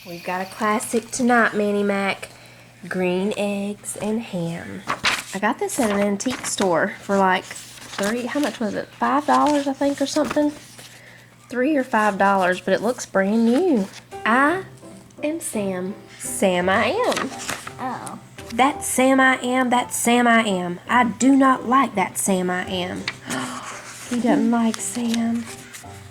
We've got a classic tonight, Manny Mac. Green eggs and ham. I got this at an antique store for like how much was it? $5, I think, or something? $3 or $5, but it looks brand new. I am Sam. Sam I am. Oh. That's Sam I am. That's Sam I am. I do not like that Sam I am. He doesn't like Sam.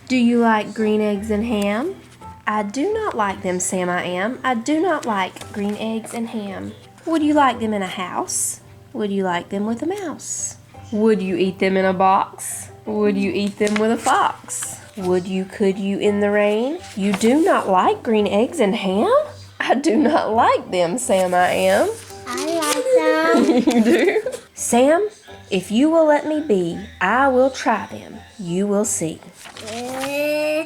Do you like green eggs and ham? I do not like them, Sam I am. I do not like green eggs and ham. Would you like them in a house? Would you like them with a mouse? Would you eat them in a box? Would you eat them with a fox? Would you, could you in the rain? You do not like green eggs and ham? I do not like them, Sam I am. I like them. You do? Sam, if you will let me be, I will try them. You will see.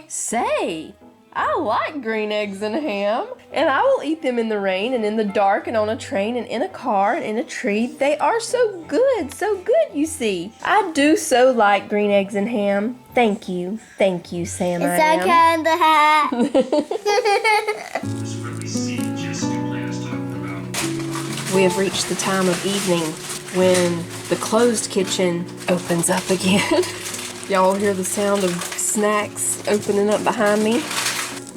Say, I like green eggs and ham, and I will eat them in the rain and in the dark and on a train and in a car and in a tree. They are so good, you see. I do so like green eggs and ham. Thank you, Sam I am. It's okay in the hat. We have reached the time of evening when the closed kitchen opens up again. Y'all hear the sound of snacks opening up behind me.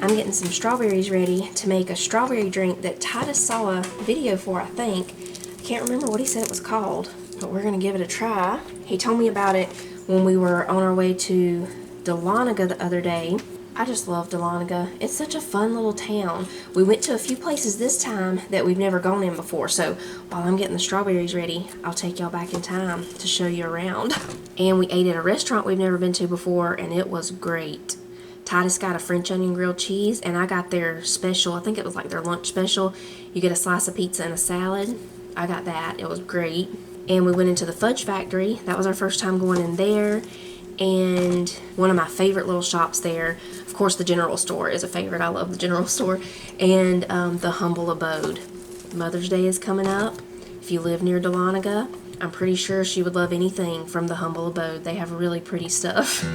I'm getting some strawberries ready to make a strawberry drink that Titus saw a video for, I think. I can't remember what he said it was called, but we're gonna give it a try. He told me about it when we were on our way to Dahlonega the other day. I just love Dahlonega. It's such a fun little town. We went to a few places this time that we've never gone in before, so while I'm getting the strawberries ready, I'll take y'all back in time to show you around. And we ate at a restaurant we've never been to before, and it was great. Titus got a French onion grilled cheese, and I got their special. I think it was like their lunch special. You get a slice of pizza and a salad. I got that. It was great. And we went into the fudge factory. That was our first time going in there. And one of my favorite little shops there, of course the general store is a favorite. I love the general store. And the humble abode. Mother's Day is coming up. If you live near Dahlonega, I'm pretty sure she would love anything from the humble abode. They have really pretty stuff.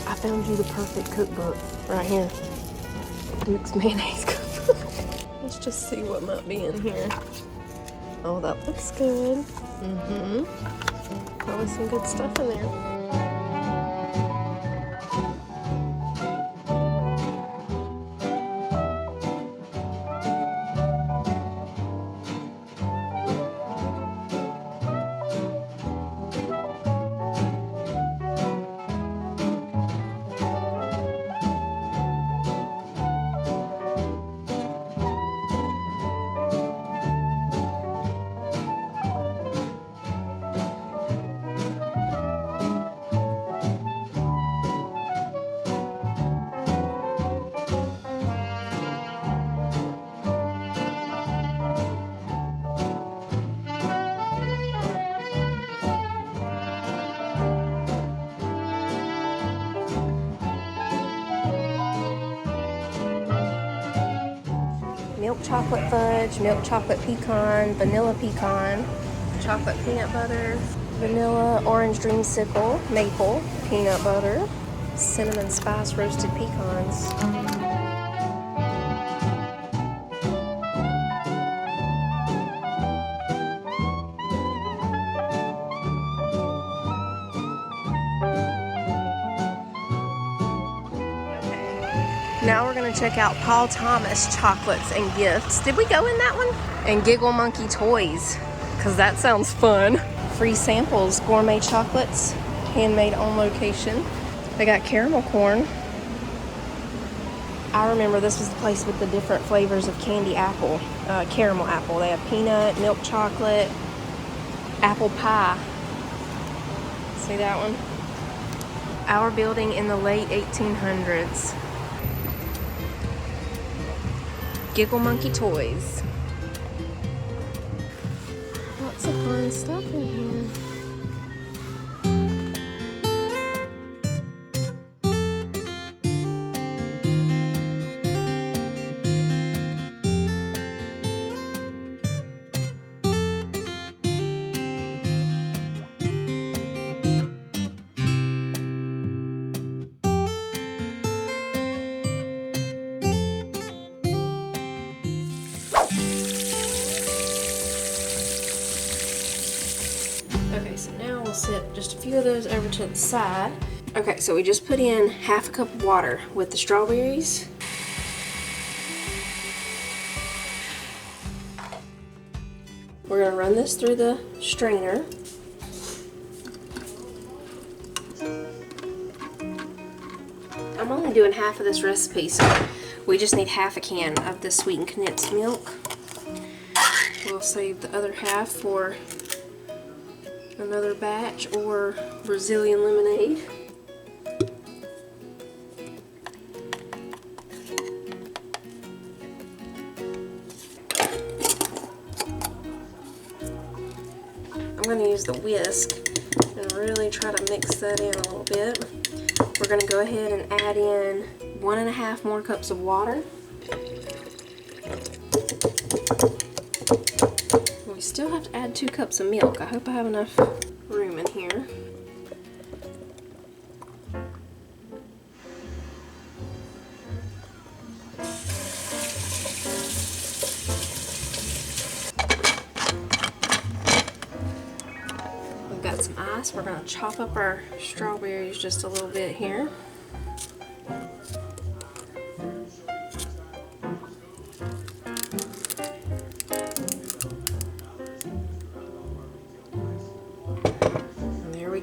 I found you the perfect cookbook right here. Duke's mayonnaise cookbook. Let's just see what might be in here. Oh, that looks good. Probably some good stuff in there. Milk chocolate fudge, milk chocolate pecan, vanilla pecan, chocolate peanut butter, vanilla orange dreamsicle, maple, peanut butter, cinnamon spice roasted pecans. Now we're going to check out Paul Thomas Chocolates and Gifts. Did we go in that one? And Giggle Monkey Toys, because that sounds fun. Free samples, gourmet chocolates, handmade on location. They got caramel corn. I remember this was the place with the different flavors of candy apple, caramel apple. They have peanut, milk chocolate, apple pie. See that one? Our building in the late 1800s. Giggle Monkey Toys. Lots of fun stuff in here. Okay, so now we'll set just a few of those over to the side. Okay, so we just put in half a cup of water with the strawberries. We're gonna run this through the strainer. I'm only doing half of this recipe, so we just need half a can of the sweetened condensed milk. We'll save the other half for another batch or Brazilian lemonade. I'm going to use the whisk and really try to mix that in a little bit. We're going to go ahead and add in 1.5 more cups of water. We still have to add 2 cups of milk. I hope I have enough room in here. We've got some ice. We're going to chop up our strawberries just a little bit here.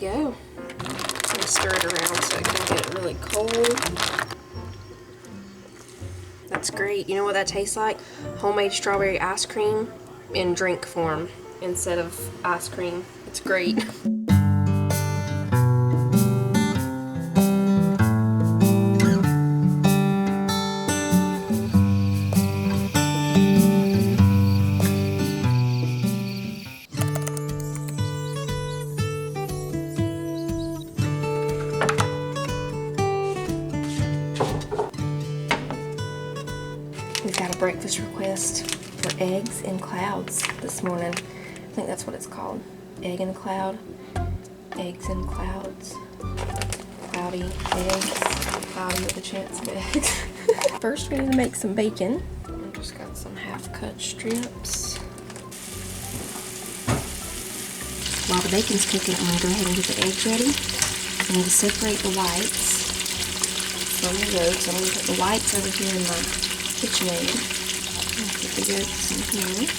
Go. I'm going to stir it around so it can get really cold. That's great. You know what that tastes like? Homemade strawberry ice cream in drink form instead of ice cream. It's great. We've got a breakfast request for eggs in clouds this morning. I think that's what it's called. Egg in a cloud. Eggs in clouds. Cloudy eggs. Cloudy with a chance of eggs. First we need to make some bacon. I've just got some half-cut strips. While the bacon's cooking, I'm going to go ahead and get the eggs ready. I need to separate the whites from the yolks. I'm going to put the whites over here in my KitchenAid. Put the yolks in here.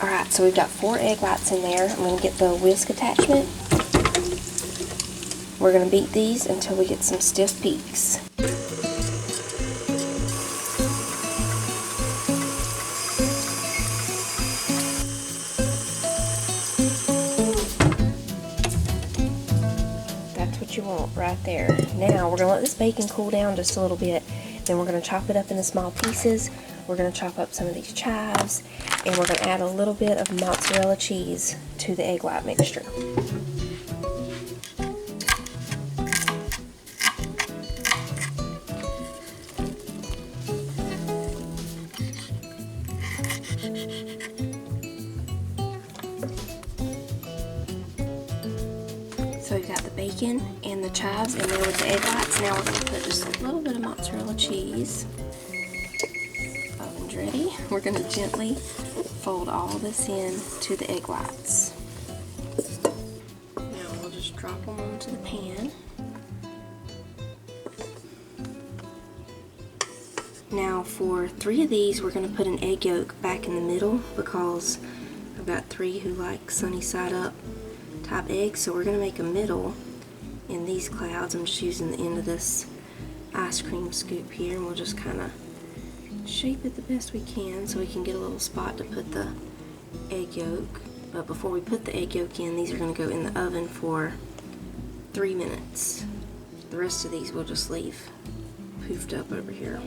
Alright, so we've got 4 egg whites in there. I'm going to get the whisk attachment. We're going to beat these until we get some stiff peaks. That's what you want right there. Now we're going to let this bacon cool down just a little bit. Then we're going to chop it up into small pieces. We're going to chop up some of these chives, and we're going to add a little bit of mozzarella cheese to the egg white mixture. So we've got the bacon and the chives in there with the egg whites. Now we're going to put just a little bit of mozzarella cheese. Oven's ready. We're going to gently fold all this in to the egg whites. Now we'll just drop them onto the pan. Now for 3 of these, we're going to put an egg yolk back in the middle because I've got 3 who like sunny side up type eggs, so we're going to make a middle in these clouds. I'm just using the end of this ice cream scoop here, and we'll just kind of shape it the best we can so we can get a little spot to put the egg yolk. But before we put the egg yolk in, these are going to go in the oven for 3 minutes. The rest of these we'll just leave poofed up over here.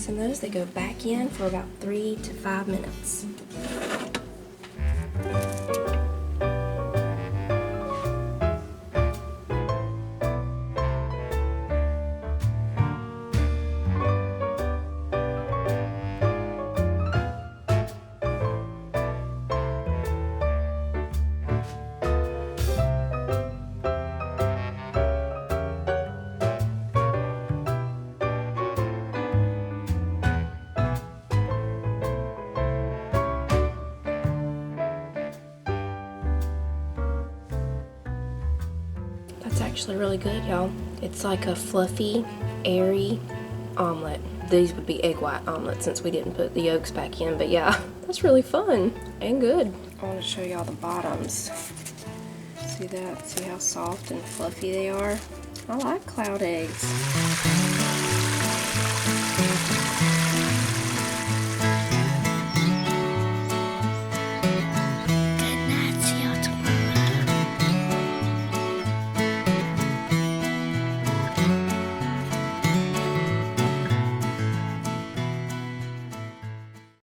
And those, they go back in for about 3 to 5 minutes. That's actually really good, y'all. It's like a fluffy, airy omelet. These would be egg white omelets since we didn't put the yolks back in, but yeah, that's really fun and good. I want to show y'all the bottoms. See that? See how soft and fluffy they are? I like cloud eggs.